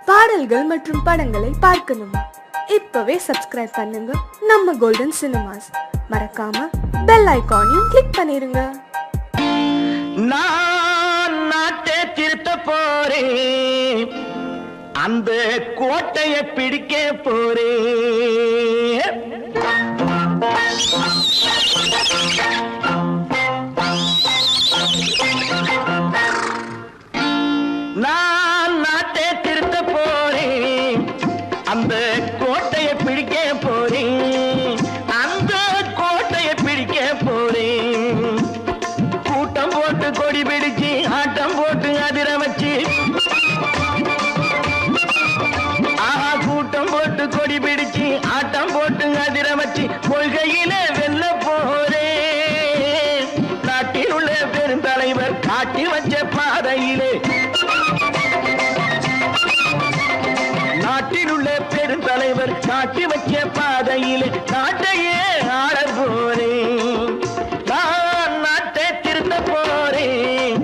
பாடல்கள் மற்றும் படங்களை பார்க்கணுமா? இப்பவே சப்ஸ்கிரைப் பண்ணுங்க நம்ம கோல்டன் சினிமாஸ். மறக்காம பெல் ஐகானையும் கிளிக் பண்ணிருங்க. நான் நாட்டை திருத்த போறேன், அந்த கோட்டையை பிடிக்க போறேன். நான் நாட்டை திருத்த போறேன், அந்த கோட்டையை பிடிக்க போறேன், அந்த கோட்டையை பிடிக்க போறேன். கூட்டம் போட்டு கொடி பிடிச்சு ஆட்டம் போட்டு அதிர வச்சு, கூட்டம் போட்டு கொடி பிடிச்சு ஆட்டம் போட்டு அதிர வச்சு கொள்கையில வெல்ல போறேன். நாட்டில் உள்ள பெருந்தலைவர் காட்டி வச்ச பாதையிலே, நாட்டில் உள்ள பெருந்தலைவர் காட்டி வச்ச பாதையிலே நாட்டையே ஆள போறேன். நான் நாட்டை திருத்த போறேன்,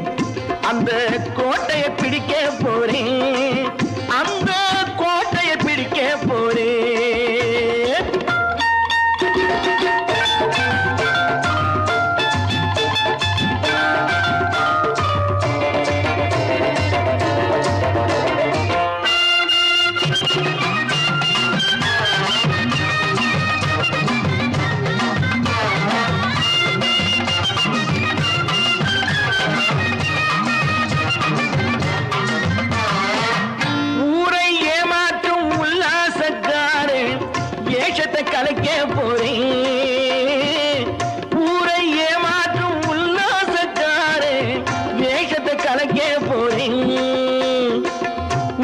அந்த கோட்டையை பிடிக்க போறேன், அந்த கோட்டையை பிடிக்க போறேன். கலைக்க போறேன், ஊரை ஏமாற்றும் உல்லாசக்காரே வேஷத்தை கலைக்க போறேன்.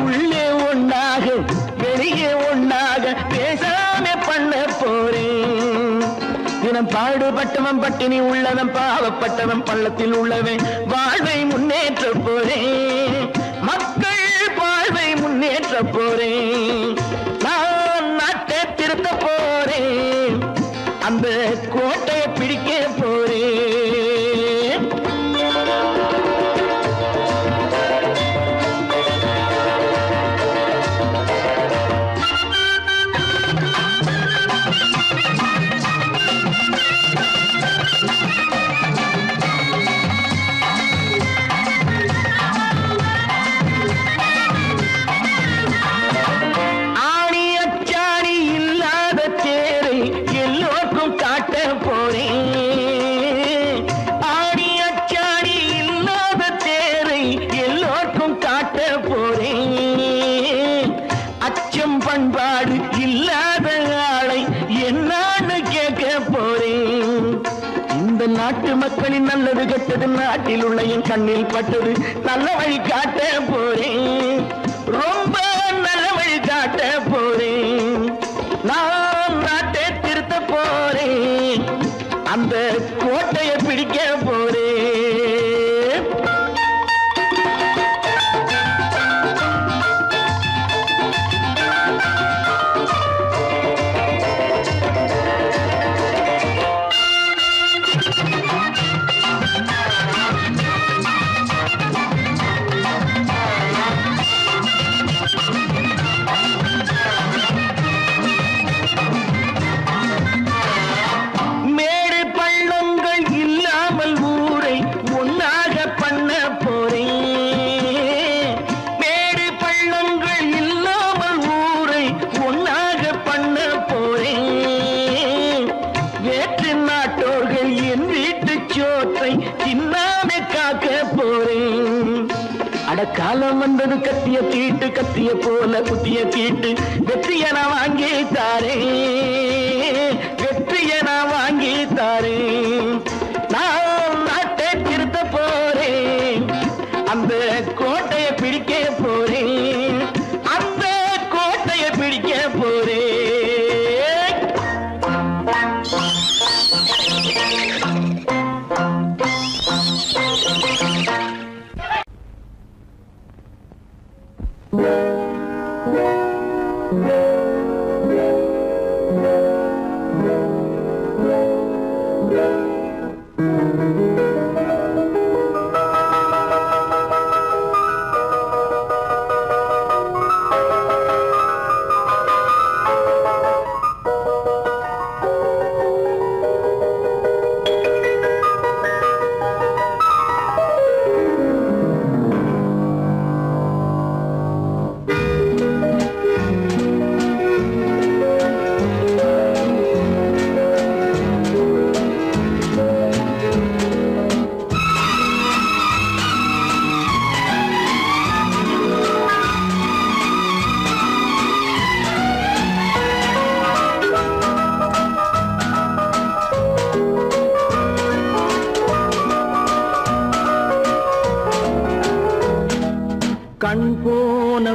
உள்ளே ஒன்னாக வெளியே ஒன்னாக பேசாம பண்ண போறேன். தினம் பாடுபட்டவன் பட்டினி உள்ளவன் பாவப்பட்டவன் பள்ளத்தில் உள்ளவன் வாழ்வை முன்னேற்ற போறேன், மக்கள் வாழ்வை முன்னேற்ற போறேன். நான் நாட்டை திருத்த போறேன், அந்த கோட்டையை பிடிக்க போறேன். பண்பாடு இல்லாத ஆளை என்னான்னு கேட்க போறேன். இந்த நாட்டு மக்களின் நல்லது கெட்டது நாட்டில் உள்ள என் கண்ணில் பட்டது நல்ல வழி காட்ட போறேன், ரொம்ப நல்ல வழி காட்ட போறேன். நான் நாட்டை திருத்த போறேன், அந்த கோட்டையை பிடிக்க போறேன். காலம் வந்தது கத்திய தீட்டு, கத்திய போல குத்திய தீட்டு, வெற்றிய நான் வாங்கி தாரேன், வெற்றிய நான் வாங்கி தாரேன். நான் நாட்டை திருத்த போறேன், அந்த கோட்டையை பிடிக்க போறேன், அந்த கோட்டையை பிடிக்க போறேன்.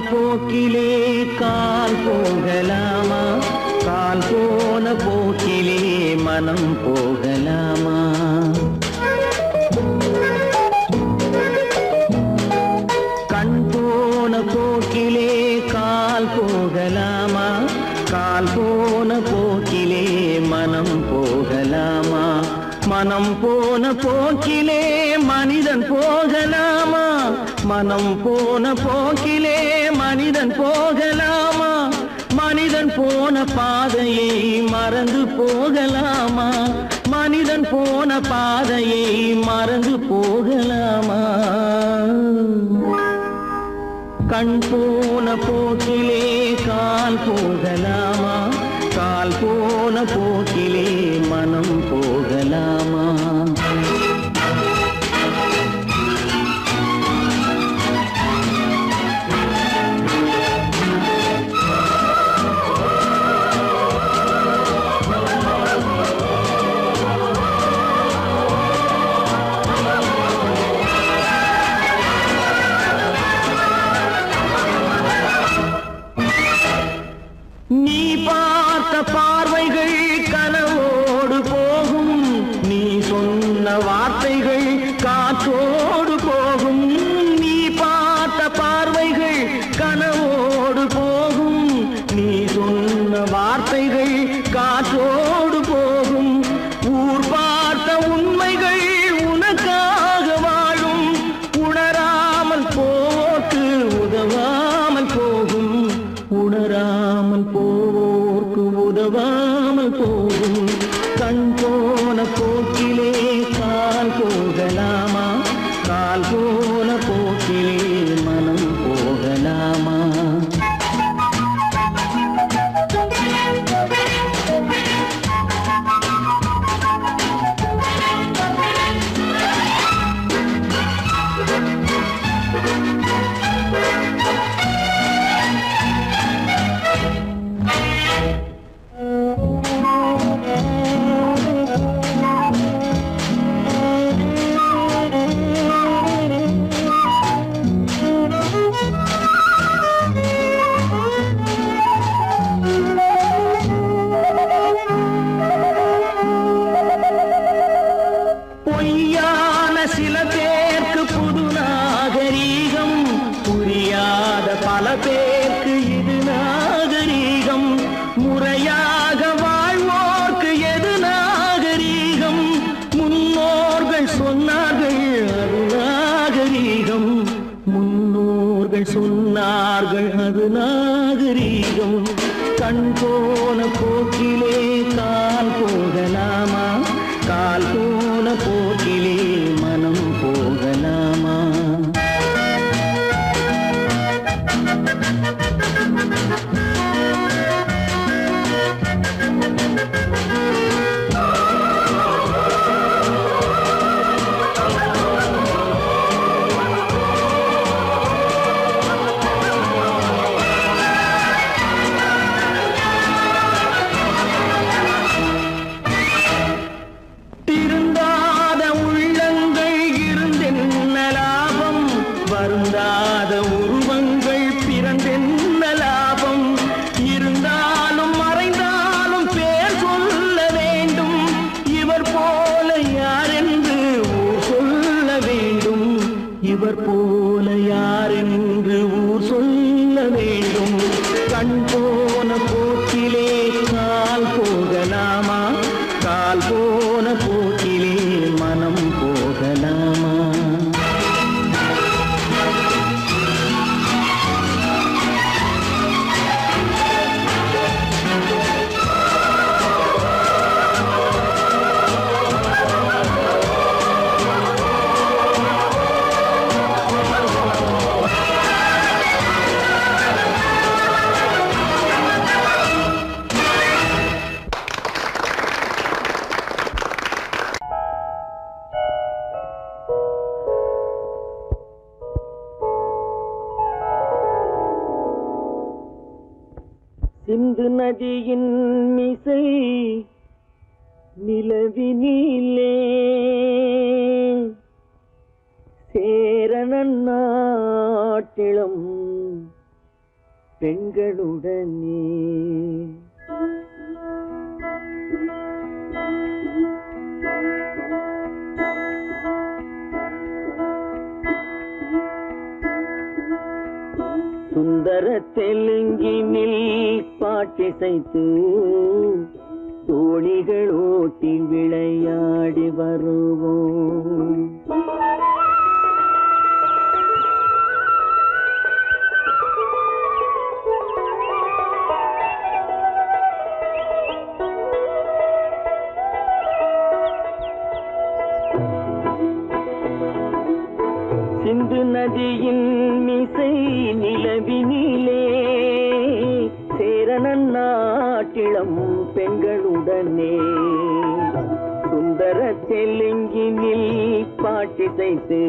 போக்கிலே கால் போகலாமா கால் போன போக்கிலே மனம் போகலாமா கண் போன போக்கிலே கால் போகலாமா கால் போன போக்கிலே மனம் போகலாமா மனம் போன போக்கிலே மனிதன் போகலாமா மனம் போன போக்கிலே மனிதன் போகலாமா மனிதன் போன பாதையை மறந்து போகலாமா மனிதன் போன பாதையை மறந்து போகலாமா கண் போன போக்கிலே கால் போகலாமா கால் போன போக்கிலே மனம் போகலாமா நீ பார்த்த பார்வைகள் கனவோடு போகும் நீ சொன்ன வார்த்தைகள் காற்றோடு போகும் நீ பார்த்த பார்வைகள் கனவோடு போகும் நீ சொன்ன வார்த்தைகள் காற்றோடு போகும் ஊர் பார்த்த உண்மைகள் உனக்காக வாழும் உணராமல் போக்கு உதவாமல் போகும் உணராமல் போவோர்க்கு உதவாமல் போகும் கண் போன போக்கிலே கால் போகலாமா கால் போன போக்கிலே மனம் போகலாமா பொய்யான சில பேருக்கு புது நாகரீகம் புரியாத பல பேருக்கு இது நாகரீகம் முறையாக வாழ்வோர்க்கு எது நாகரீகம் முன்னோர்கள் சொன்னார்கள் அது நாகரீகம் முன்னோர்கள் சொன்னார்கள் அது நாகரீகம் கண் போன போக்கிலே கால் போகலாமா கால் போன போக்கிலே மனம் போகலாமா திருந்தாத உள்ளங்கள் இருந்தென்ன லாபம் வருந்தாத உருவங்கள் பிறந்தென்ன லாபம் இருந்தாலும் மறைந்தாலும் பேர் சொல்ல வேண்டும் இவர் போல யாரென்று ஊர் சொல்ல வேண்டும் இவர் போல யாரென்று ஊர் சொல்ல வேண்டும் கண் போன போக்கிலே கால் போகலாமா கால் போன போக்கிலே மனம் போகலாமா சிந்து நதியின் மிசை நிலவினிலே சேரணன் நாட்டிளம் பெண்களுடனே. சுந்தர தெலுங்கினில் பாட்டிசைத்து தோணிகள் ஓட்டி விளையாடி வருவோம். சிந்து நதியின் மிசை நிலவினிலே சேரணன் நாட்டிளம் பெண்களுடனே சுந்தர தெலுங்கினில் பாட்டிசைத்து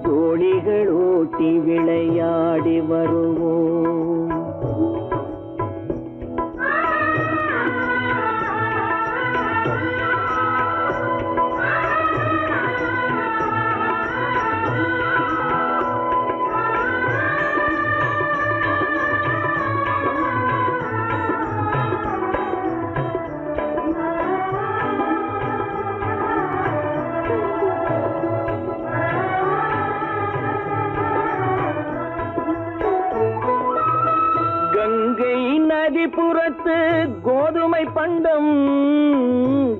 தோணிகள் ஓட்டி விளையாடி வருவோம். கங்கை நதிபுறத்து கோதுமை பண்டம்,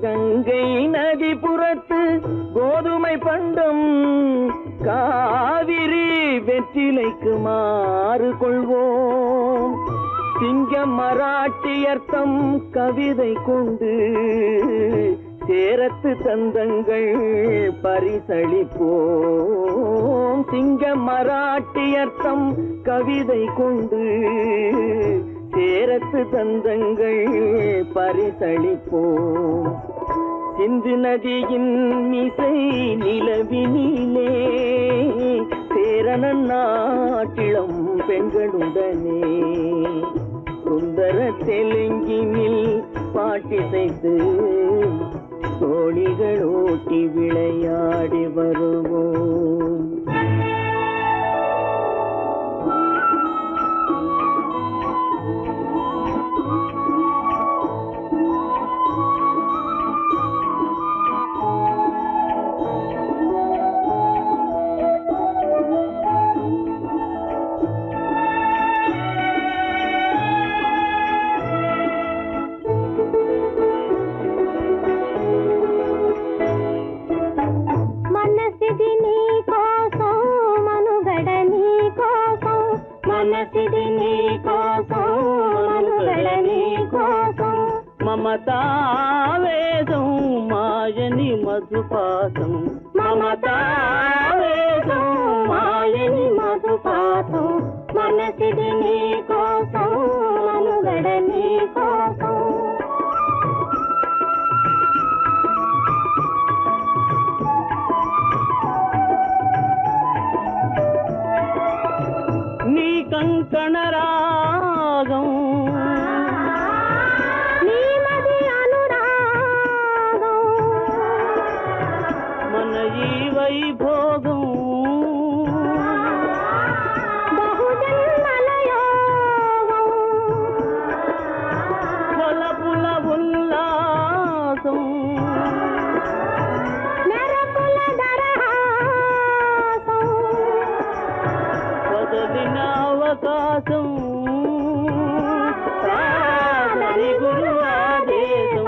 கங்கை நதிபுறத்து கோதுமை பண்டம், காவிரி வெற்றிலைக்கு மாறு கொள்வோம். சிங்க மராட்டியர்த்தம் கவிதை கொண்டு சேரத்து தந்தங்கள் பரிசளிப்போம். சிங்க மராட்டியர்த்தம் கவிதை கொண்டு சேரத்து தந்தங்கள் பரிசளிப்போம். சிந்து நதியின் மிசை நிலவினிலே சேரணன் நாட்டிளம் பெண்களுடனே சுந்தர தெலுங்கினில் பாட்டிசைத்து தோணிகள் ஓட்டி விளையாடி வருவோம். మమతావేదం మాయని మధుపాతం, మమతావేదం మాయని మధుపాతం, మనసిది నీ కోసం మనుగడ నీ కోసం. నీ కంకణ రాగం వైభోగం బహుజన్మలయోగం కొలపుల ఉల్లాసం మెరపుల దరహాసం వదలిన అవకాశం సాధని గురు ఆదేశం.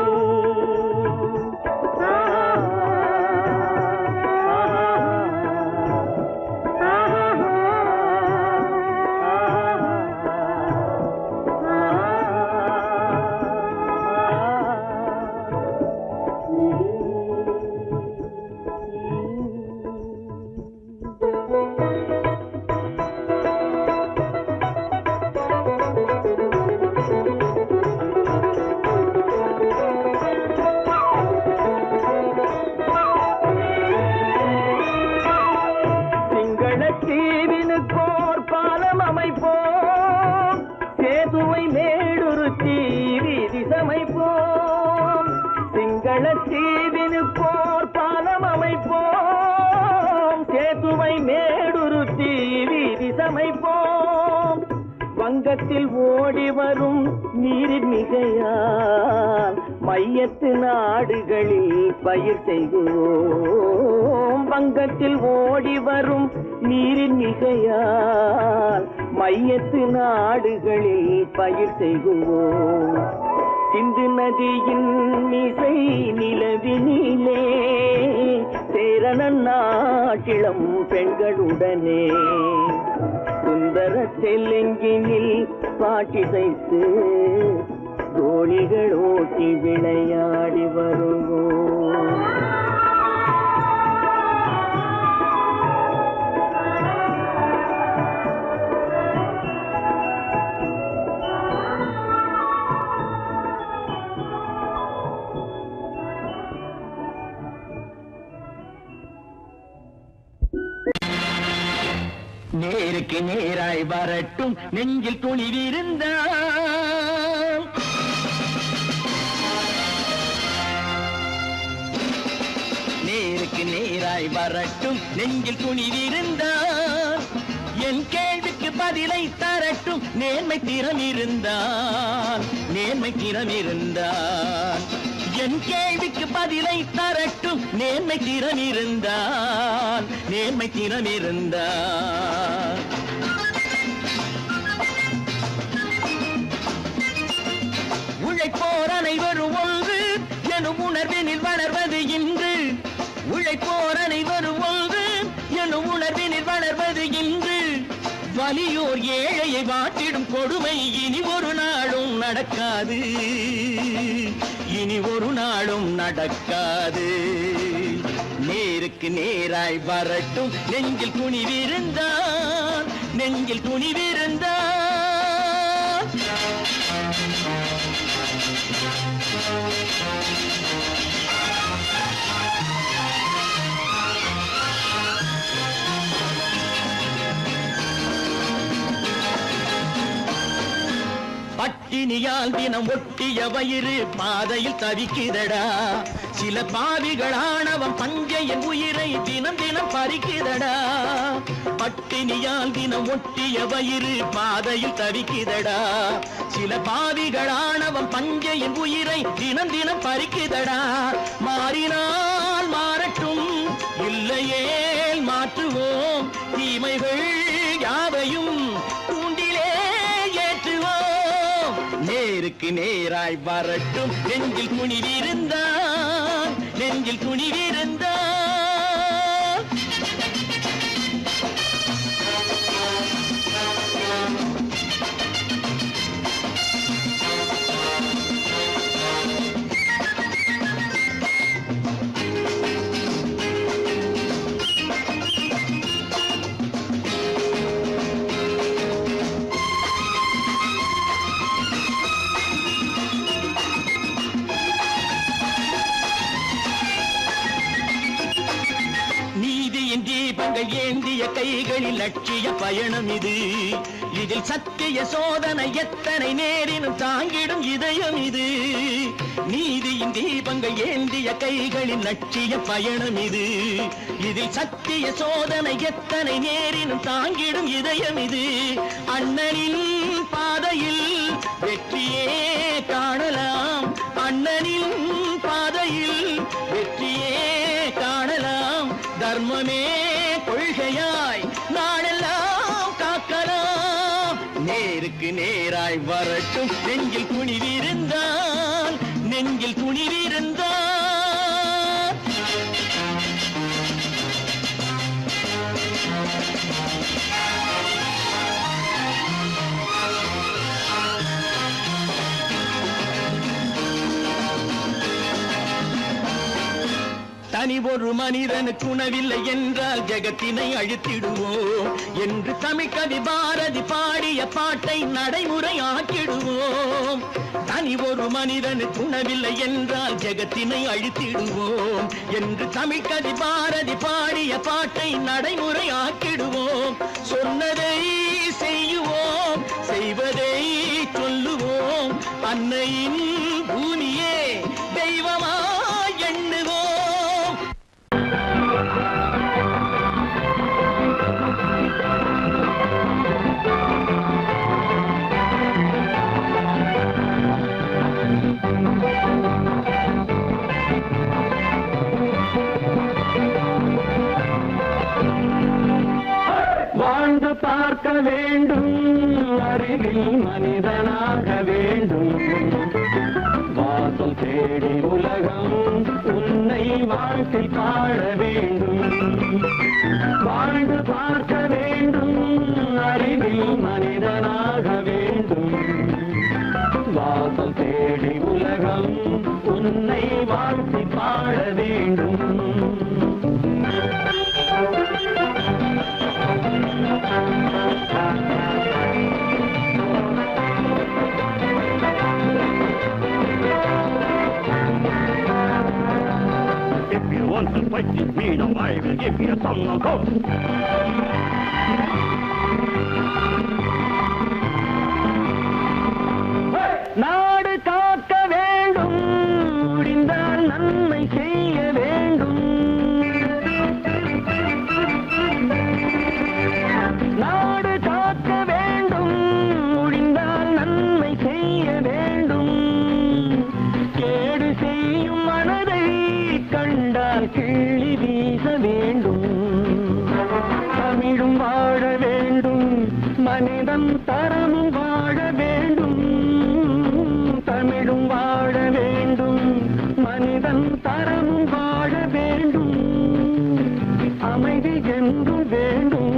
வங்கத்தில் ஓடி வரும் நீரின் மிகையால் மையத்து நாடுகளில் பயிர் செய்கிறோம். வங்கத்தில் ஓடி வரும் நீரின் மிகையால் மையத்து நாடுகளில் பயிர் செய்கிறோம். சிந்து நதியின் மிசை நிலவினிலே சேரணன் நாட்டிளம் பெண்களுடனே சுந்தர தெலுங்கினில் பாட்டிசைத்து தோணிகள் ஓட்டி விளையாடி வருவோம். நேருக்கு நேராய் வரட்டும் நெஞ்சில் துணிவிருந்தால், நேருக்கு நேராய் வரட்டும் நெஞ்சில் துணிவிருந்தால், என் கேள்விக்கு பதிலை தரட்டும் நேர்மை திறம் இருந்தால், நேர்மை திறம் இருந்தால். என் கேள்விக்கு பதிலை தரட்டும் நேர்மை திறம் இருந்தால், நேர்மை திறம் இருந்தால். உழைப்போர் அனைவரும் ஒன்று எனும் உணர்வினில் வளர்வது இன்று, உழைப்போர் அனைவரும் ஒன்று எனும் உணர்வினில் வளர்வது இன்று. வலியோர் ஏழையை வாட்டிடும் கொடுமை இனி ஒரு நாளும் நடக்காது, இனி ஒரு நாளும் நடக்காது. நேருக்கு நேராய் வரட்டும் நெஞ்சில் துணிவிருந்தால், நெஞ்சில் துணிவிருந்தால். பட்டினியால் தினம் ஒட்டிய வயிறு பாதையில் தவிக்குதடா, சில பாவிகள் ஆணவம் பஞ்சையின் உயிரை தினம் தினம் பறிக்குதடா. பட்டினியால் தினம் ஒட்டிய வயிறு பாதையில் தவிக்குதடா, சில பாவிகள் ஆணவம் பஞ்சையின் உயிரை தினம் தினம் பறிக்குதடா. மாறினால் மாறட்டும் இல்லையே மாற்றுவோம், தீமைகள் யாவையும் தூண்டிலே ஏற்றுவோம். நேருக்கு நேராய் வரட்டும் நெஞ்சில் துணிவிருந்தால், நெஞ்சில் துணிவிருந்தால். தீபங்கள் ஏந்திய கைகளில் லட்சிய பயணம் இது, இதில் சத்திய சோதனை எத்தனை நேரினும் தாங்கிடும் இதயம் இது. நீதியின் தீபங்கள் ஏந்திய கைகளில் லட்சிய பயணம் இது, இதில் சத்திய சோதனை எத்தனை நேரினும் தாங்கிடும் இதயம் இது. அண்ணனின் பாதையில் வெற்றியே காணலாம், அண்ணனின் பாதையில் வெற்றியே காணலாம். தர்மமே கொள்கையாய் நாடெல்லாம் காக்கலாம். நேருக்கு நேராய் வரட்டும் நெஞ்சில் துணிவிருந்தால், நெஞ்சில் துணிவிருந்தால். தனி ஒரு மனிதனுக்கு உணவில்லை என்றால் ஜெகத்தினை அழித்திடுவோம் என்று தமிழ் கவி பாரதி பாடிய பாட்டை நடைமுறையாக்கிடுவோம். தனி ஒரு மனிதனுக்கு உணவில்லை என்றால் ஜெகத்தினை அழித்திடுவோம் என்று தமிழ் கவி பாரதி பாடிய பாட்டை நடைமுறையாக்கிடுவோம். சொன்னதை செய்யுவோம், செய்வதை சொல்லுவோம், அன்னையின் பூமியே தெய்வமா எண்ணுவோம். வேண்டும் அறிவில் மனிதனாக வேண்டும் வாசம் தேடி உலகம் உன்னை வாழ்க்கை பாட வேண்டும் வாழ்ந்து பார்க்க வேண்டும் அறிவில் மனிதனாக வேண்டும் வாசம் தேடி உலகம் உன்னை வாழ்க்கை பாட வேண்டும் If you want to fight with me, now I will give you a song of hope. நாடு காக்க வேண்டும் முடிந்தால் நன்மை செய்ய வேண்டும் நாடு காக்க வேண்டும் முடிந்தால் நன்மை செய்ய வேண்டும் கேடு செய்யும் மனதை கண்டால் கிள்ளி வீச வேண்டும் தமிழும் வாழ வேண்டும் மனிதன் தரமும் வாழ வேண்டும் தமிழும் வாழ வேண்டும் மனிதன் தரமும் வாழ வேண்டும் அமைதி என்றும் வேண்டும்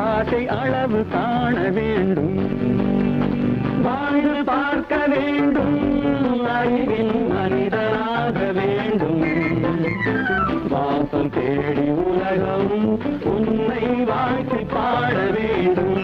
ஆசை அளவு காண வேண்டும் வாழ்ந்து பார்க்க வேண்டும் அறிவில் மனிதனாக வேண்டும் வாசம் தேடி உலகம் உன்னை வாழ்க்கை பாட வேண்டும்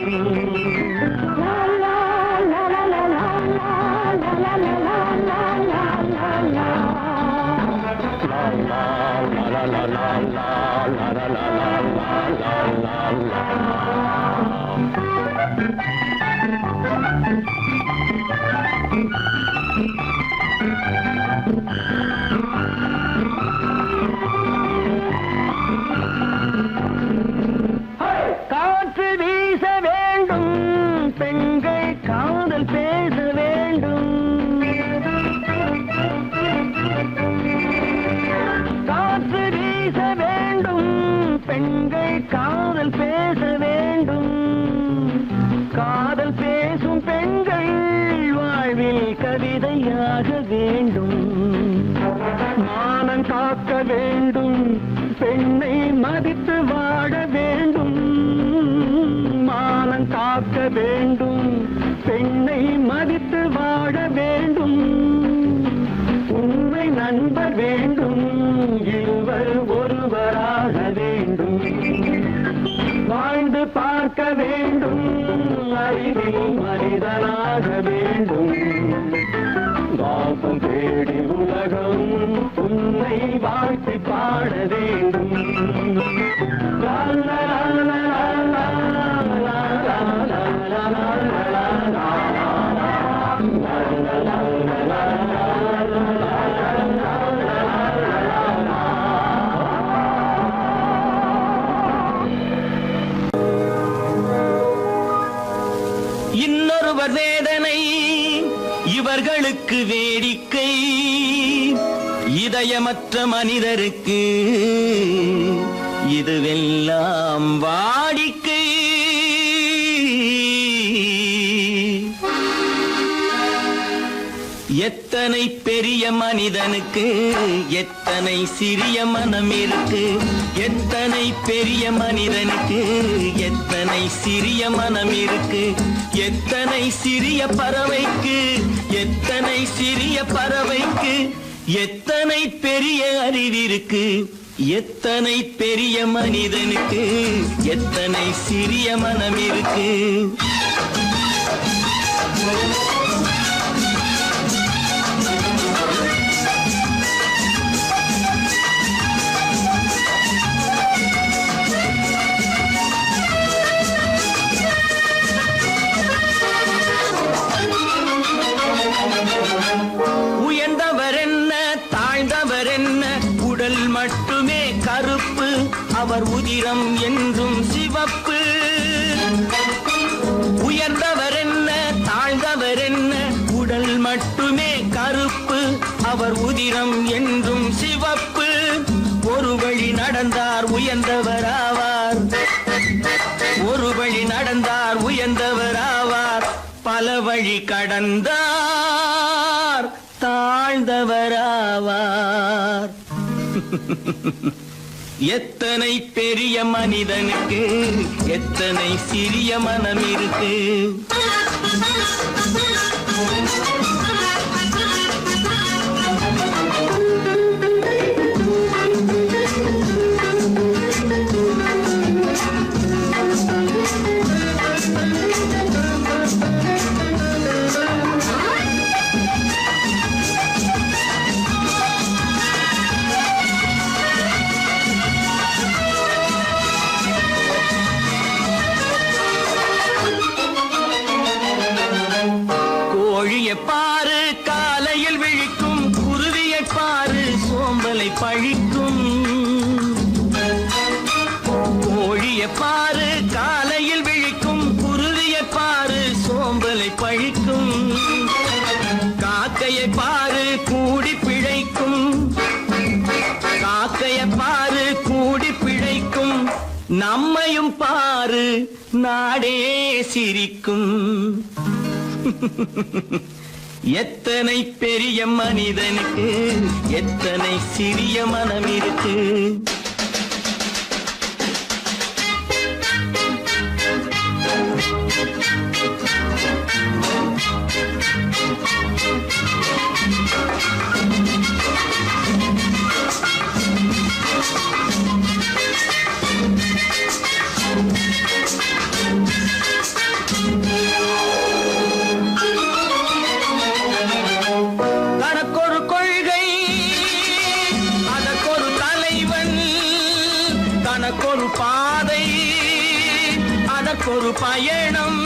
காற்று வீச வேண்டும் பெண்கள் காதல் பேச வேண்டும் காற்று வீச வேண்டும் பெண்கள் காதல் பேச வேண்டும் காதல் பேசும் பெண்கள் வாழ்வில் கவிதையாக வேண்டும் மானம் காக்க வேண்டும் பெண்ணை மதித்து வாழ வேண்டும் மானம் காக்க வேண்டும் பெண்ணை மதித்து வாழ வேண்டும் உண்மை நண்பர் வேண்டும் இருவர் ஒருவராக வேண்டும் வாழ்ந்து பார்க்க வேண்டும் அறிவில் மனிதனாக வேண்டும் வாசம் தேடி உலகம் உன்னை வாழ்த்தி பாட வேண்டும் லா லா லா லா லா இன்னொருவர் வேதனை இவர்களுக்கு வேடிக்கை இதயமற்ற மனிதருக்கு இதுவெல்லாம் வாடிக்கை எத்தனை பெரிய மனிதனுக்கு எத்தனை சிறிய மனம் இருக்கு எத்தனை பெரிய மனிதனுக்கு எத்தனை சிறிய மனம் இருக்கு எத்தனை சிறிய பறவைக்கு எத்தனை சிறிய பறவைக்கு எத்தனை பெரிய அறிவிருக்கு எத்தனை பெரிய மனிதனுக்கு எத்தனை சிறிய மனம் இருக்கு உயர்ந்தவர் என்ன தாழ்ந்தவர் என்ன உடல் மட்டுமே கருப்பு அவர் உதிரம் என்றும் சிவப்பு உயர்ந்தவர் என்ன தாழ்ந்தவர் என்ன உடல் மட்டுமே கருப்பு அவர் உதிரம் என்றும் சிவப்பு ஒரு வழி நடந்தார் உயர்ந்தவர் ஆவார் ஒரு வழி நடந்தார் உயர்ந்தவர் ஆவார், பல வழி கடந்தார் தாழ்ந்தவர் ஆவார். எத்தனை பெரிய மனிதனுக்கு எத்தனை சிறிய மனம் இருக்கு. கோழியை பாரு காலையில் விழிக்கும், குருவியை பாரு சோம்பலை பழிக்கும். கோழியை பாரு காலையில் விழிக்கும், குருவியை பாரு சோம்பலை பழிக்கும். காக்கையை பாரு கூடி பிழைக்கும், காக்கையை பாரு கூடி பிழைக்கும். நம்மையும் பாரு நாடே சிரிக்கும். எத்தனை பெரிய மனிதனுக்கு எத்தனை சிறிய மனம் இருக்கு. தனக்கொரு கொள்கை அதற்கொரு தலைவன், தனக்கொரு பாதை அதற்கொரு பயணம்.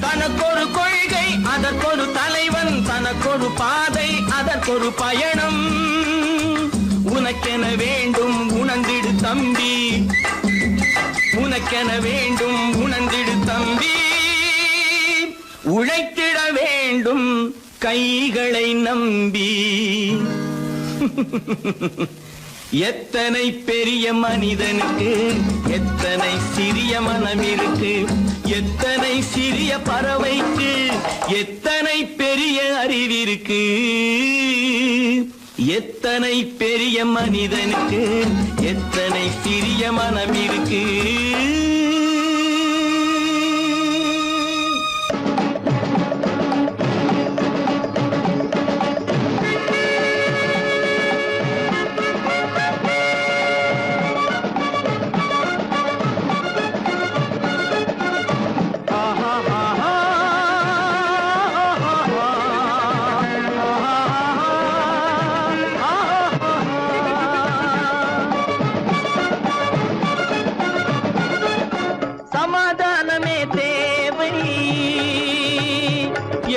தனக்கொரு கொள்கை அதற்கொரு தலைவன், தனக்கொரு பாதை அதற்கொரு பயணம். உனக்கென வேண்டும் உணர்ந்திடு தம்பி, உனக்கென வேண்டும் உணர்ந்திடு தம்பி. உழைத்திட வேண்டும் கைகளை நம்பி. எத்தனை பெரிய மனிதனுக்கு எத்தனை சிறிய மனம் இருக்கு. எத்தனை சிறிய பறவைக்கு எத்தனை பெரிய அறிவிருக்கு. எத்தனை பெரிய மனிதனுக்கு எத்தனை சிறிய மனம் இருக்கு. சமாதானமே தேவை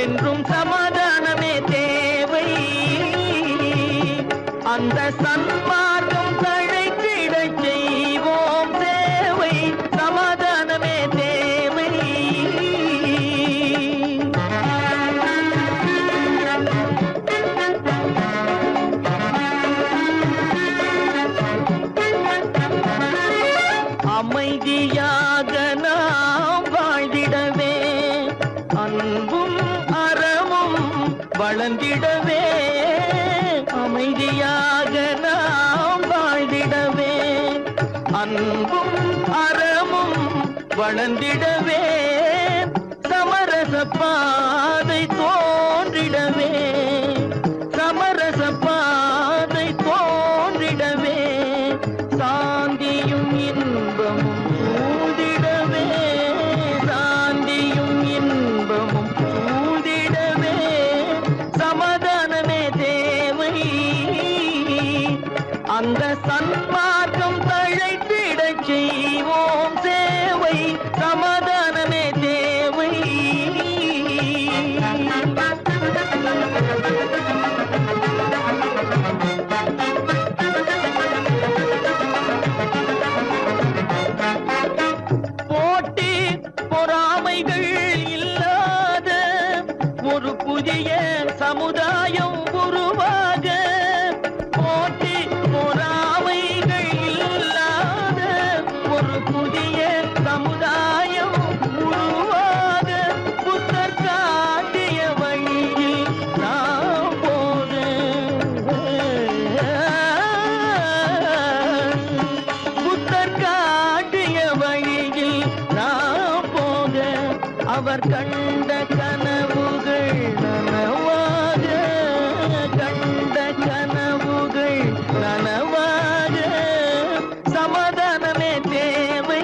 என்றும் சமாதானமே தேவை. அந்த சன்மார்க்கம் தழைத்திடச் செய்வோம் சேவை. சமாதானமே தேவை. அமைதியாக நாம் வாழ்ந்திடவே, அன்பும் அறமும் வளர்ந்திடவே. அமைதியாக நாம் வாழ்ந்திடவே, அன்பும் அறமும் வளர்ந்திடவே. சமரச பாதை தோன்றிடவே, சமரச பாதை தோன்றிடவே. சாந்தியும் இன்பமும் சூழ்ந்திடவே, சாந்தியும் இன்பமும் சூழ்ந்திடவே. சமாதானமே தேவை. அந்த சன்மார்க்கம் தழைத்திடச் செய்வோம் சேவை. சமாதானமே தேவை. போட்டி பொறாமைகள் இல்லாத ஒரு புதிய சமுதாயம் உருவாக. போட்டி பொறாமைகள் இல்லாத ஒரு புதிய சமுதாயம் கண்ட கனவுகள் நனவாக கண்ட கனவுகள் நனவாக சமாதானமே தேவை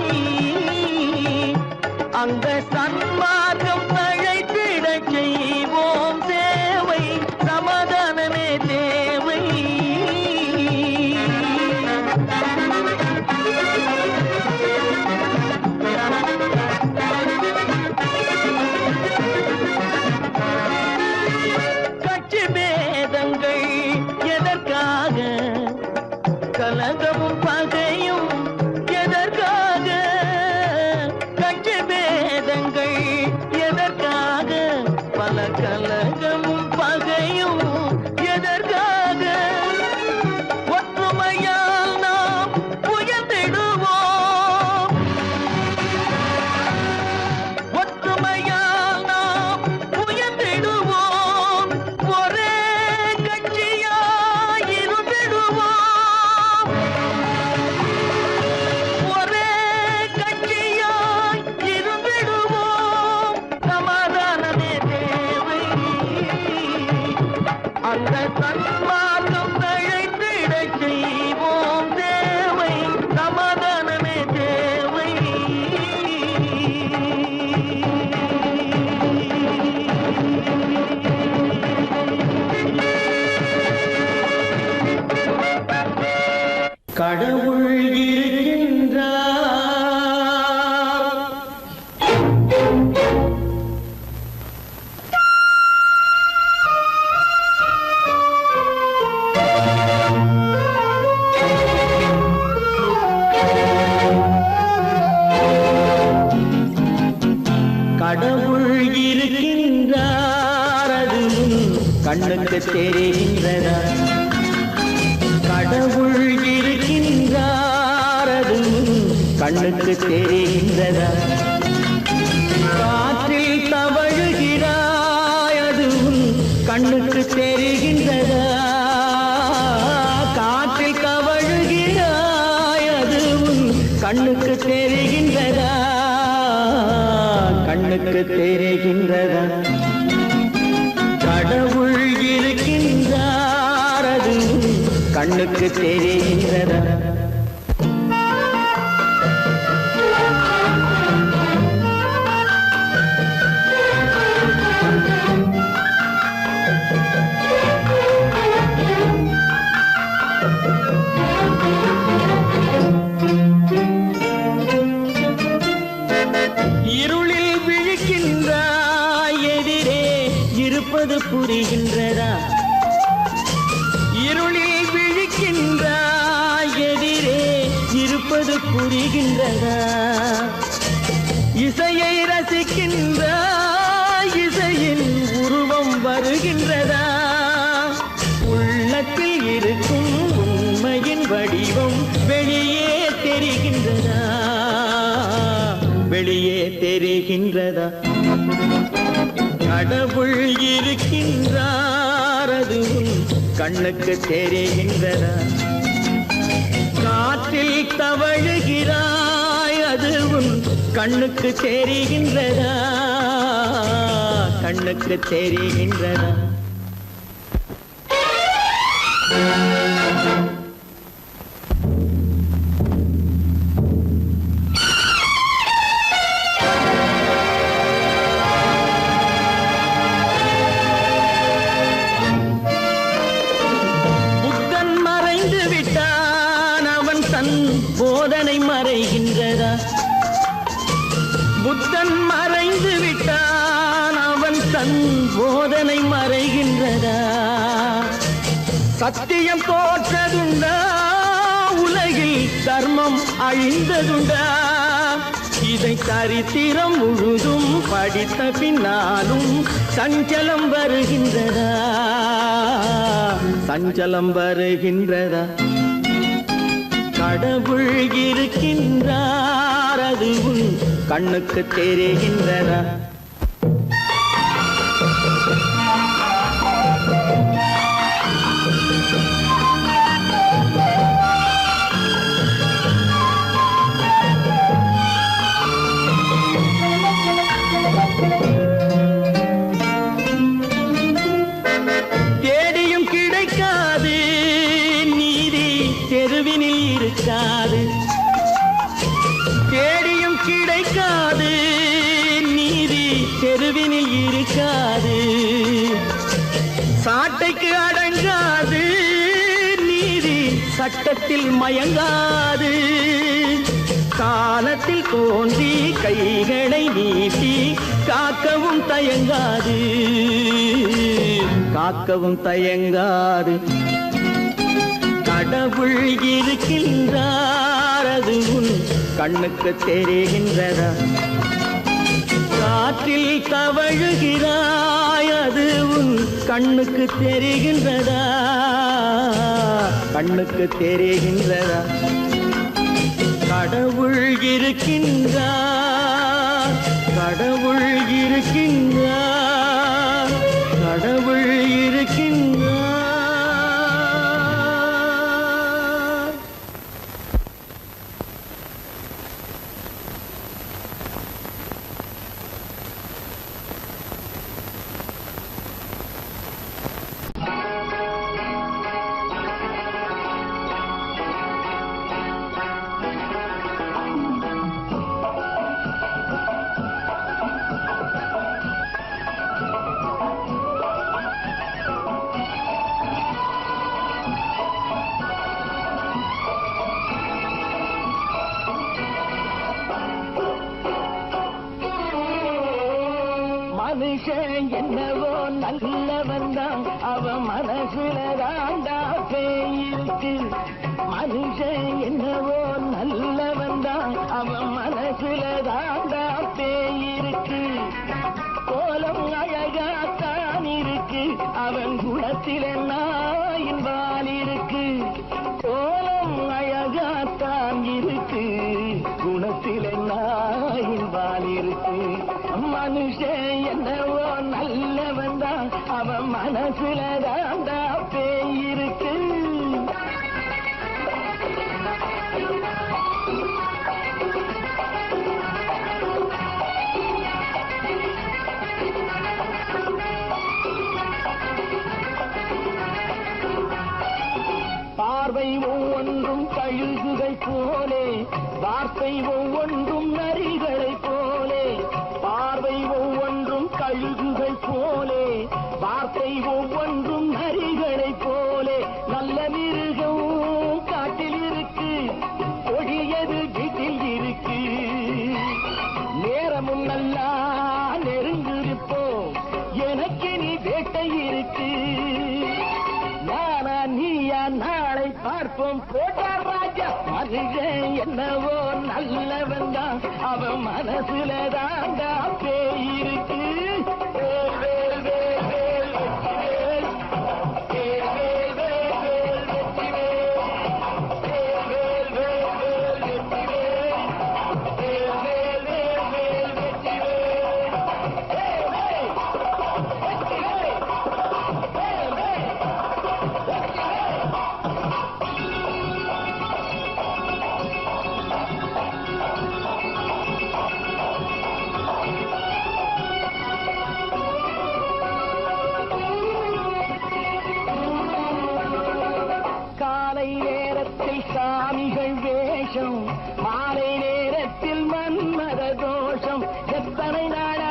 அங்க சன்மார்க்கம் தழைத்திட செய்வோம் சேவை சமாதானமே தேவை கட்சி பேதங்கள் எதற்காக கலகமும் பகையும் எதற்காக கட்சி பேதங்கள் எதற்காக பல கலகமும் பகையும் எதற்காக ஒற்றுமையால் நாம் உயர்ந்திடுவோம் ஒற்றுமையால் நாம் உயர்ந்திடுவோம் ஒரே கட்சியாய் இருந்திடுவோம் ஒரே கட்சியாய் இருந்திடுவோம் சமாதானமே தேவை அந்த சன்மார்க்கம் தழைத்திட செய்வோம் தேவை சமாதானமே தேவை கடவுள் இருக்கின்றார் கடவுள் இருக்கின்றார் அது கண்ணுக்கு தெரிகின்றதா கடவுள் இருக்கின்றார் அது கண்ணுக்கு தெரிகின்றதா காற்றில் தவழுகிறாய் அது கண்ணுக்கு தெரிகின்றதா காற்றில் தவழுகிறாய் அது கண்ணுக்கு தெரிகின்றதா கண்ணுக்கு தெரிகின்றதா கடவுள் இருக்கின்றார் அது கண்ணுக்கு தெரிகின்றதா இருளில் விழிக்கின்றாய் எதிரே இருப்பது புரிகின்றதா இருளில் விழிக்கின்றாய் எதிரே இருப்பது புரிகின்றதா இசையை ரசிக்கின்றாய் இசையின் உருவம் வருகின்றதா உள்ளத்தில் இருக்கும் உண்மையின் வடிவம் வெளியே தெரிகின்றதா வெளியே தெரிகின்றதா கடவுள் இருக்கின்றார் அது கண்ணுக்கு தெரிகின்றதா காற்றில் தவழுகிறாய் அது கண்ணுக்கு தெரிகின்றதா கண்ணுக்கு தெரிகின்றதா போதனை மறைகின்றதா புத்தன் மறைந்து விட்டான் அவன் தன் போதனை மறைகின்றதா சத்தியம் தோற்றதுண்டா உலகில் தர்மம் அழிந்ததுண்டா இதை சரித்திரம் முழுதும் படித்த பின்னாலும் சஞ்சலம் வருகின்றதா சஞ்சலம் வருகின்றதா கடவுள் இருக்கின்றார் அது கண்ணுக்கு தெரிகின்றதா இருக்காது, சாட்டைக்கு அடங்காது, நீதி சட்டத்தில் மயங்காது. காலத்தில் தோன்றி கைகளை நீட்டி காக்கவும் தயங்காது, காக்கவும் தயங்காது. கடவுள் இருக்கின்றார், அது உன் கண்ணுக்கு தெரிகின்றதா? காற்றில் தவழுகிறாய், அது உன் கண்ணுக்கு தெரிகின்றதா? கண்ணுக்கு தெரிகின்றதா? கடவுள் இருக்கின்றார், கடவுள் இருக்கின்றார், கடவுள் இருக்கின்றார். மனுஷன் என்னவோ நல்லவன் தான், அவன் மனசுல தாண்டா பேயிருக்கு. மனுஷன் என்னவோ நல்லவன் தான், அவன் மனசுல தாண்டா பேயிருக்கு. கோலம் அழகாத்தான் இருக்கு, அவன் குணத்தில நாயின் வால் இருக்கு. கோலம் அழகாத்தான் இருக்கு, குணத்தில நாயின் வால் இருக்கு. மனுஷன் என்னவோ நல்லவன் தான், அவன் மனசுல தாண்டா பேயிருக்கு. பார்வை ஒவ்வொன்றும் கழுகுகை போலே, வார்த்தை ஒவ்வொன்றும் நரிகளை போலே. பார்வை ஒவ்வொன்றும் கழுகுகை போலே, வார்த்தை ஒவ்வொன்றும் நரிகளை போலே. நல்ல மிருகம் காட்டில் இருக்கு, கொடியது வீட்டில் இருக்கு. நேரமும் நல்லா நெருங்கிருப்போம், எனக்கு நீ வேட்டை இருக்கு. நானா நீயா நாளை பார்ப்போம், போட்டார் ராஜா. மனுஷன் என்னவோ நல்லவன் தான், அவன் மனசுல தாண்டா பேயிருக்கு. சாமிகள் வேஷம், மாலை நேரத்தில் மன்மத தோஷம். எத்தனை நாளா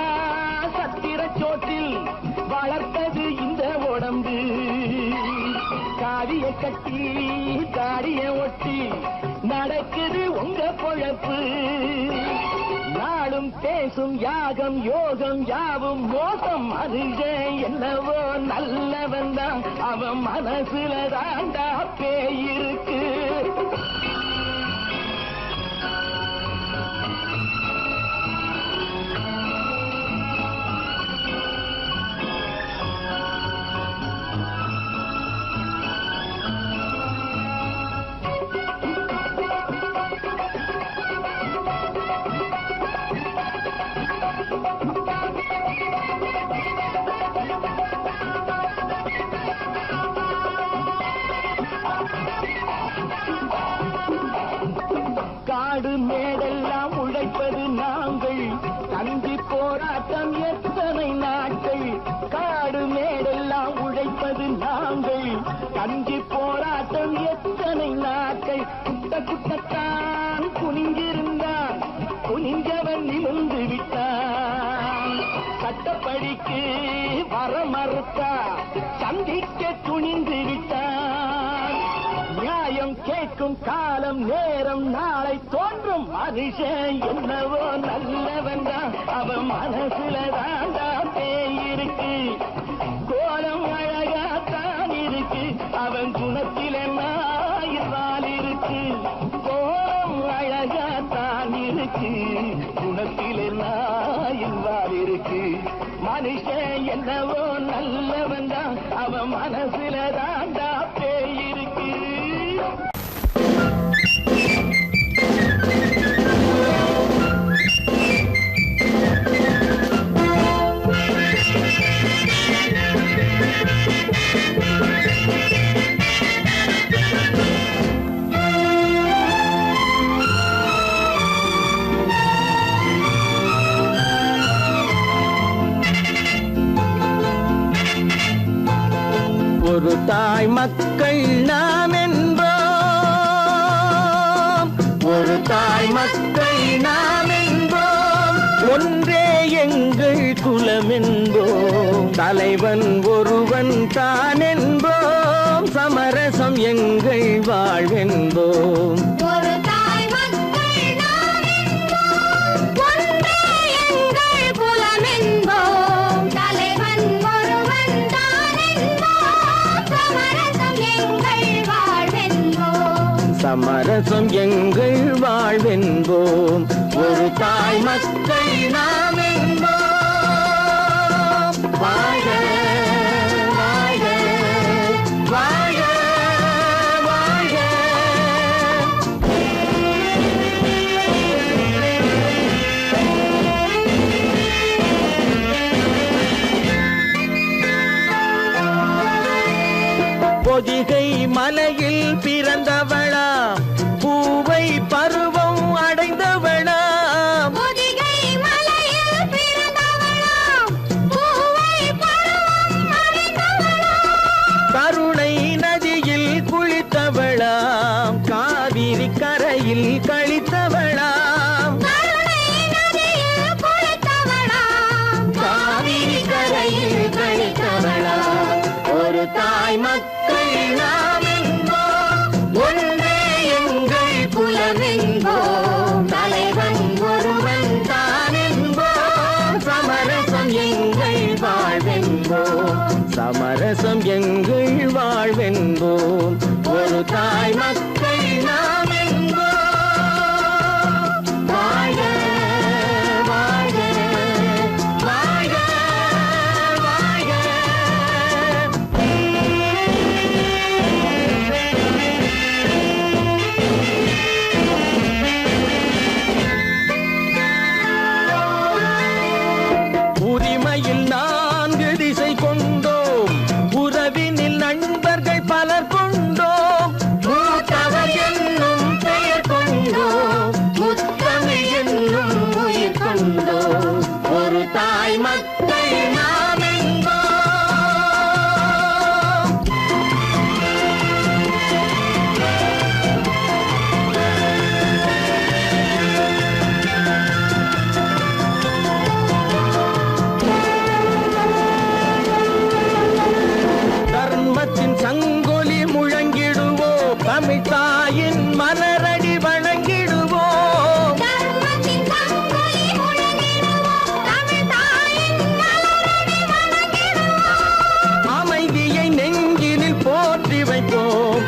சத்திர சோற்றில் வளர்த்தது இந்த உடம்பு. காவிய கட்டி தாடிய ஒட்டி நடக்குது உங்க பொழப்பு. நாளும் பேசும் யாகம் யோகம் யாவும் மோசம். மனுஷன் என்னவோ நல்லவன் தான், அவன் மனசுல தாண்டா பேயிருக்கு. காடு மேடெல்லாம் உழைப்பது நாங்கள், தந்தி போராட்டம் எத்தனை நாட்கள். காடு மேடெல்லாம் உழைப்பது நாங்கள், தந்தி போராட்டம் எத்தனை நாட்கள். குட்ட குட்டத்தான் குனிஞ்சிருந்தான், குனிஞ்சவன் நிமிர்ந்து விட்டான். சட்டப்படி இருக்கு வர மறுத்தா சந்திக்க துணிந்து விட்டான். நியாயம் கேட்கும் காலம் நேரம் நாளை தோன்றும். மனுஷன் என்னவோ நல்லவன் தான், அவன் மனசுல தாண்டா பேய் இருக்கு. கோலம் அழகாத்தான் இருக்கு, அவன் குணத்தில நாயினால் இருக்கு. கோலம் அழகாத்தான் இருக்கு, குணத்தில நாயினால் இருக்கு. மனுஷன் என்னவோ நல்லவன் தான், அவன் மனசுல தாண்டா பேய் இருக்கு. ஒரு தாய் மக்கள் நாம் என்போம், ஒரு தாய் மக்கள் நாம் என்போம், ஒன்றே எங்கள் குலம் என்போம். தலைவன் ஒருவன் தான் என்போம், சமரசம் எங்கள் வாழ்வென்போம். ஒரு தாய் மக்கள் நாம் என்போம், ஒன்றே எங்கள் குலம் என்போம். தலைவன் ஒருவன் தான் என்போம், சமரசம் எங்கள் வாழ்வென்போம். சமரசம் எங்கள் வாழ்வென்போம். ஒரு தாய் மக்கள் நாம் என்போம். வாழ்க வாழ்க வாழ்க வாழ்க. பொதிகை மலையில் பிறந்தவளா, பூவை பருவம் அடைந்தவளா. பொதிகை மலையில் பிறந்தவளாம், பூவை பருவம் அடைந்தவளாம். கருணை நதியில் குளித்தவளாம், காவிரி கரையில் கழித்தவளாம். கருணை நதியில் குளித்தவளாம், காவிரி கரையில் கழித்தவளாம். ஒரு தாய் மக்கள் நாம் என்போம், ஒன்றே எங்கள் குலம் என்போம். தலைவன் ஒருவன் தான் என்போம், சமரசம் எங்கள் வாழ்வென்போம். சமரசம் எங்கள் வாழ்வென்போம். ஒரு தாய் மக்கள் நாம் என்போம். வாழ்க வாழ்க வாழ்க வாழ்க. உரிமையில் 4 திசை கொண்டோம், உறவினில் நண்பர்கள் பலர் கொண்டோம். மூத்தவர் என்னும் பெயர் கொண்டோம், முத்தமிழ் என்னும் உயிர் கொண்டோம். ஒரு தாய் மக்கள் நாம் என்போம். தர்மத்தின் சங்கொலி முழங்கிடுவோம், தமிழ் தாயின் மலரடி வணங்கிடுவோம். தர்மத்தின் சங்கொலி முழங்கிடுவோம், தமிழ் தாயின் மலரடி வணங்கிடுவோம். அமைதியை நெஞ்சினில் போற்றி வைப்போம்,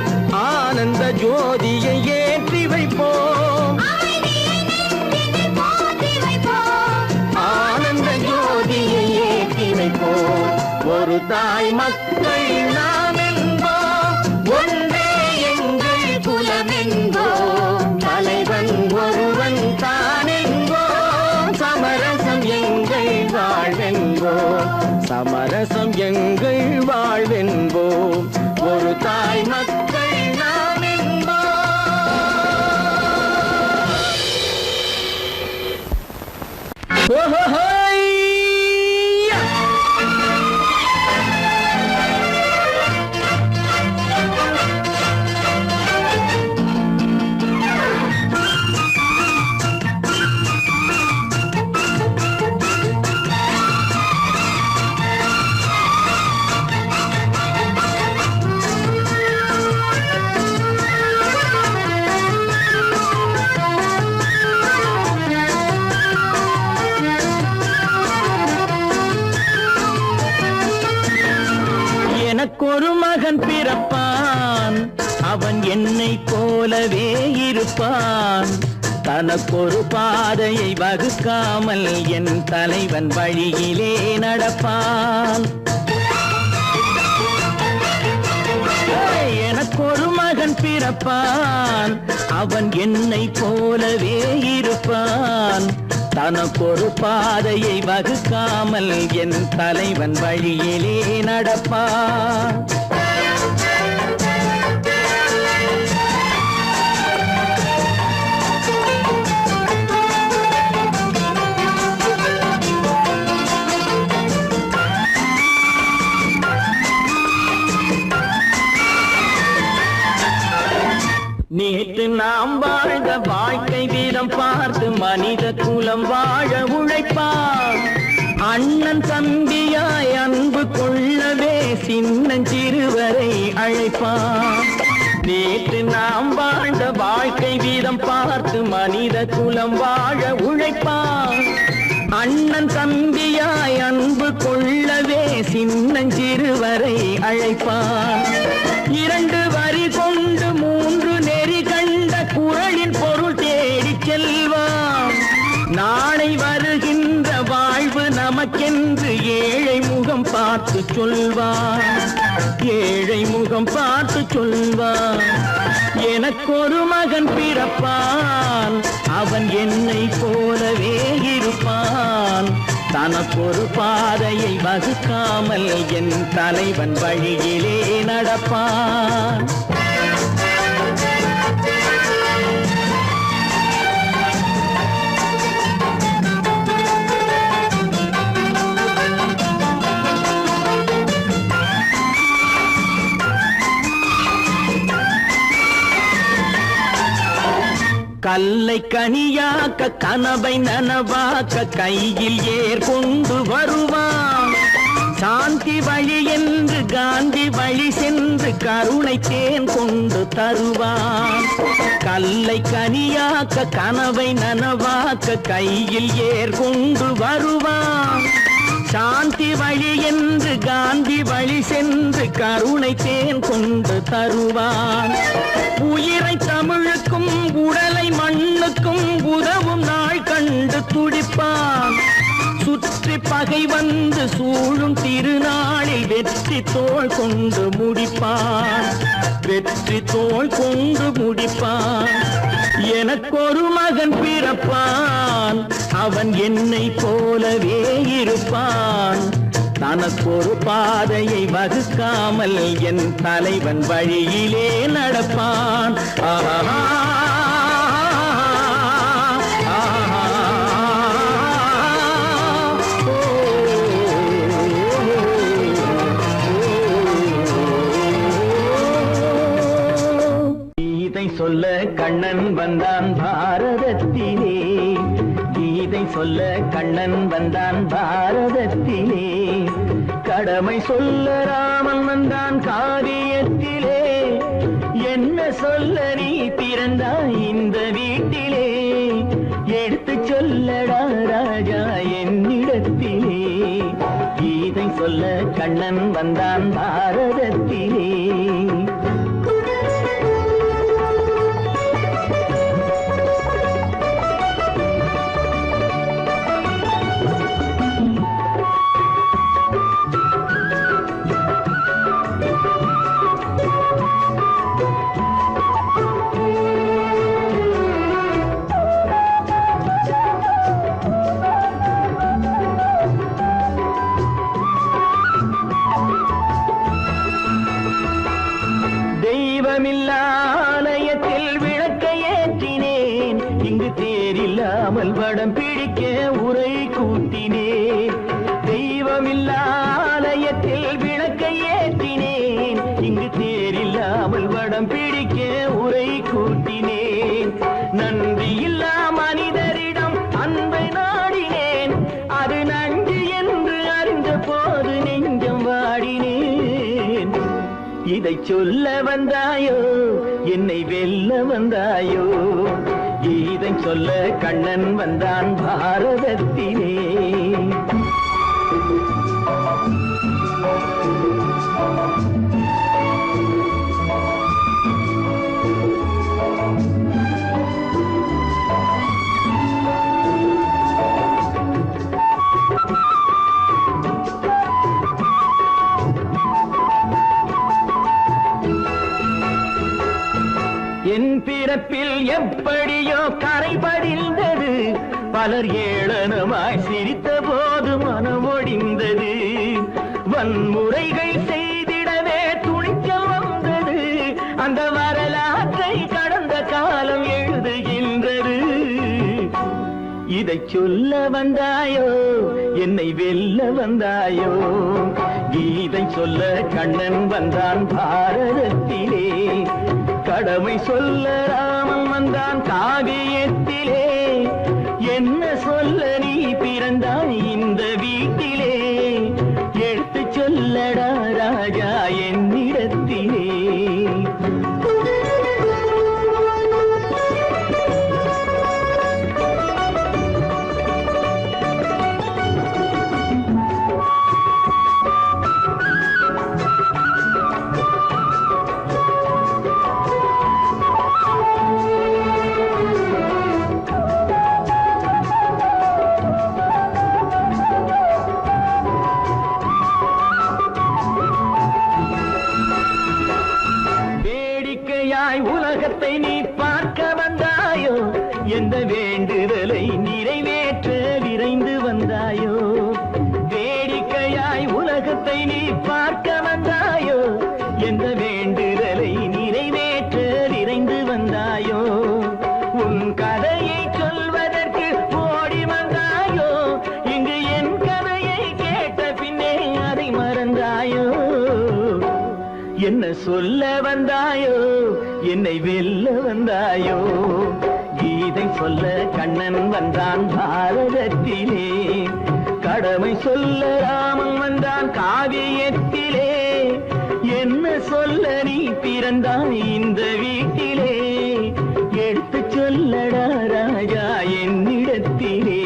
ஆனந்த ஜோதியை ஏற்றி வைப்போம். அமைதியை நெஞ்சினில் போற்றி வைப்போம், ஆனந்த ஜோதியை ஏற்றி வைப்போம். ஒரு தாய் மக்கள் நாம் என்போம், ஒன்றே எங்கள் குலம் என்போம். தலைவன் ஒருவன் தான் என்போம், சமரசம் எங்கள் வாழ்வென்போம். சமரசம் எங்கள் வாழ்வென்போம். ஒரு தாய் மக்கள் நாம் என்போம். ஓஹோஹோய்யா! எனக்கொரு மகன் பிறப்பான், அவன் என்னை போலவே இருப்பான். தனக்கொரு பாதையை வகுக்காமல் என் தலைவன் வழியிலே நடப்பான். எனக்கொரு மகன் பிறப்பான், அவன் என்னை போலவே இருப்பான். தனக்கொரு பாதையை வகுக்காமல் என் தலைவன் வழியிலே நடப்பான். நேற்று நாம் வாழ்ந்த வாழ்க்கை வீதம் பார்த்து மனித குலம் வாழ உழைப்பான். அண்ணன் தம்பியாய் அன்பு கொள்ளவே சின்னஞ்சிறுவரை அழைப்பான். நேற்று நாம் வாழ்ந்த வாழ்க்கை வீதம் பார்த்து மனித குலம் வாழ உழைப்பான். அண்ணன் தம்பியாய் அன்பு கொள்ளவே சின்னஞ்சிறுவரை அழைப்பான். 2 வரி கொண்டு 3 நெறி கண்ட குறளின் பொருள் தேடி செல்வான். நாளை வருகின்ற வாழ்வு நமக்கென்று ஏழை முகம் பார்த்து சொல்வான். ஏழை முகம் பார்த்து சொல்வான். எனக்கொரு மகன் பிறப்பான், அவன் என்னை போலவே இருப்பான். தனக்கொரு பாதையை வகுக்காமல் என் தலைவன் வழியிலே நடப்பான். கல்லை கனியாக்க கனவை நனவாக்க கையில் ஏர் கொண்டு வருவான். சாந்தி வழி என்று காந்தி வழி சென்று கருணை தேன் கொண்டு தருவான். கல்லை கனியாக்க கனவை நனவாக்க கையில் ஏர் கொண்டு வருவான். சாந்தி வழி என்று காந்தி வழி சென்று கருணை தேன் கொண்டு தருவான். உயிரை தமிழுக்கும் உடலை மண்ணுக்கும் உதவும் நாள் கண்டு துடிப்பான். சுற்றி பகை வந்து சூழும் திருநாளில் வெற்றி தோள் கொண்டு முடிப்பான். வெற்றி தோள் கொண்டு முடிப்பான். எனக்கொரு மகன் பிறப்பான், அவன் என்னை போலவே இருப்பான். தனக்கொரு பாதையை வகுக்காமல் என் தலைவன் வழியிலே நடப்பான். ஆஹா சொல்ல கண்ணன் வந்தான் பாரதத்திலே. கீதை சொல்ல கண்ணன் வந்தான் பாரதத்திலே. கடமை சொல்ல ராமன் வந்தான் காவியத்திலே. என்ன சொல்ல நீ பிறந்தாய் இந்த வீட்டிலே. எடுத்து சொல்லடா ராஜா என்னிடத்திலே. கீதை சொல்ல கண்ணன் வந்தான் பாரதத்திலே. ஆலயத்தில் விளக்கை ஏற்றினேன். இங்கு தேரில்லாமல் வடம் பிடிக்க உரை கூட்டினேன். தெய்வமில்லா ஆலயத்தில் விளக்கை ஏற்றினேன். இங்கு தேரில்லாமல் வடம் பிடிக்க உரை கூட்டினேன். நன்றியில்லா மனிதரிடம் அன்பை நாடினேன். அது நன்றி என்று அறிந்த போது நெஞ்சம் வாடினேன். இதை சொல்ல வந்தாயோ என்னை வெல்ல வந்தாயோ. இதை சொல்ல கண்ணன் வந்தான் பாரதத்திலே. பிறப்பில் எப்படியோ கரை படிந்தது, பலர் ஏளனமாய் சிரித்த போது மனம் ஒடிந்தது. வன்முறைகள் செய்திடவே துணிச்சல் வந்தது, அந்த வரலாற்றை கடந்த காலம் எழுதுகின்றது. இதை சொல்ல வந்தாயோ, என்னை வெல்ல வந்தாயோ, கீதை சொல்ல கண்ணன் வந்தான் பாரதத்திலே, கடமை சொல்ல ராமன் வந்தான் காவியத்திலே, என்ன சொல்ல நீ பிறந்தாய் இந்த வீட்டிலே, எடுத்து சொல்லடா ராஜா என்னிடத்திலே. உலகத்தை நீ பார்க்க வந்தாயோ, எந்த வேண்டுதலை நிறைவேற்ற விரைந்து வந்தாயோ. வேடிக்கையாய் உலகத்தை நீ பார்க்க வந்தாயோ, எந்த வேண்டுதலை நிறைவேற்ற விரைந்து வந்தாயோ. உன் கதையை சொல்வதற்கு ஓடி வந்தாயோ, இங்கு என் கதையை கேட்ட பின்னே அதை மறந்தாயோ. என்ன சொல்ல வந்தாயோ, என்னை வெல்ல வந்தாயோ, கீதை சொல்ல கண்ணன் வந்தான் பாரதத்திலே, கடமை சொல்ல ராமன் வந்தான் காவியத்திலே, என்ன சொல்ல நீ பிறந்தாய் இந்த வீட்டிலே, எடுத்து சொல்லடா ராஜா என்னிடத்திலே,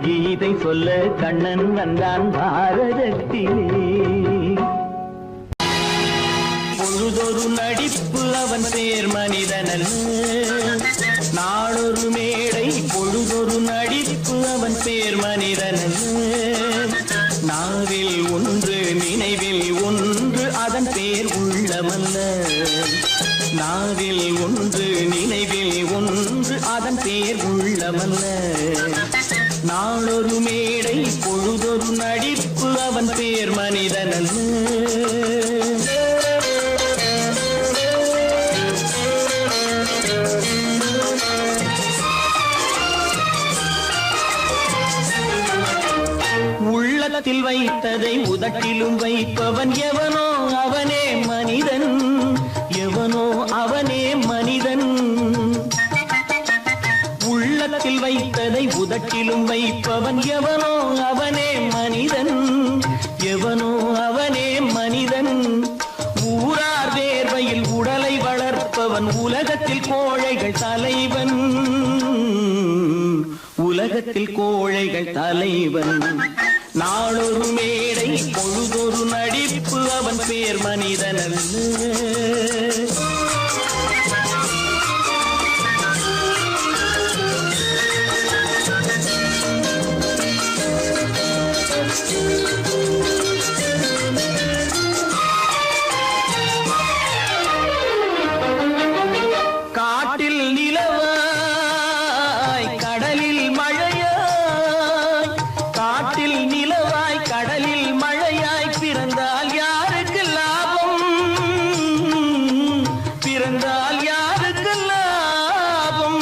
கீதை சொல்ல கண்ணன் வந்தான் பாரதத்திலே. பொழுதொரு நடிப்பு அவன் பேர் மனிதனல்ல, நாளொரு மேடை பொழுதொரு நடிப்பு அவன் பேர் மனிதனல்ல. நாவில் ஒன்று நினைவில் ஒன்று அதன் பேர் உள்ளமல்ல, நாவில் ஒன்று நினைவில் ஒன்று அதன் பேர் உள்ளமல்ல. நாளொரு மேடை பொழுதொரு நடிப்பு அவன் பேர் மனிதனல்ல. உள்ளத்தில் வைத்ததை உதட்டிலும் வைப்பவன் எவனோ அவனே மனிதன், எவனோ அவனே மனிதன். உள்ளத்தில் வைத்ததை உதட்டிலும் வைப்பவன் எவனோ அவனே மனிதன், எவனோ அவனே மனிதன். ஊரார் வேர்வையில் உடலை வளர்ப்பவன் உலகத்தில் கோழைகள் தலைவன், உலகத்தில் கோழைகள் தலைவன். நாளொரு மேடை பொழுதொரு நடிப்பு அவன் பேர் மனிதனல்ல. காட்டில் நிலவாய் கடலில் மழையாய், காட்டில் நிலவாய் கடலில் மழையாய், பிறந்தால் யாருக்கு லாபம், பிறந்தால் யாருக்கு லாபம்.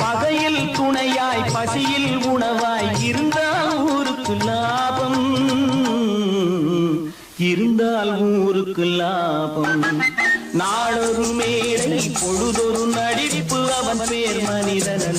பகையில் துணையாய் பசியில் உணவாய் இருந்தால் ஊருக்கு லாபம், இருந்தால் ஊருக்கு லாபம். நாளொரு மேடை பொழுதொரு நடிப்பு அவன் பேர் மனிதனல்ல.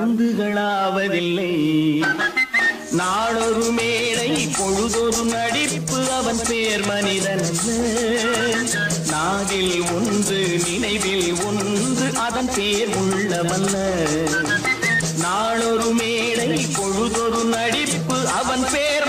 மருந்துகளாவதில்லை. நாளொரு மேடை பொழுதொரு நடிப்பு அவன் பேர் மனிதன் அல்ல. நாவில் ஒன்று நினைவில் ஒன்று அதன் பேர் உள்ளவல்ல. நாளொரு மேடை பொழுதொரு நடிப்பு அவன் பேர்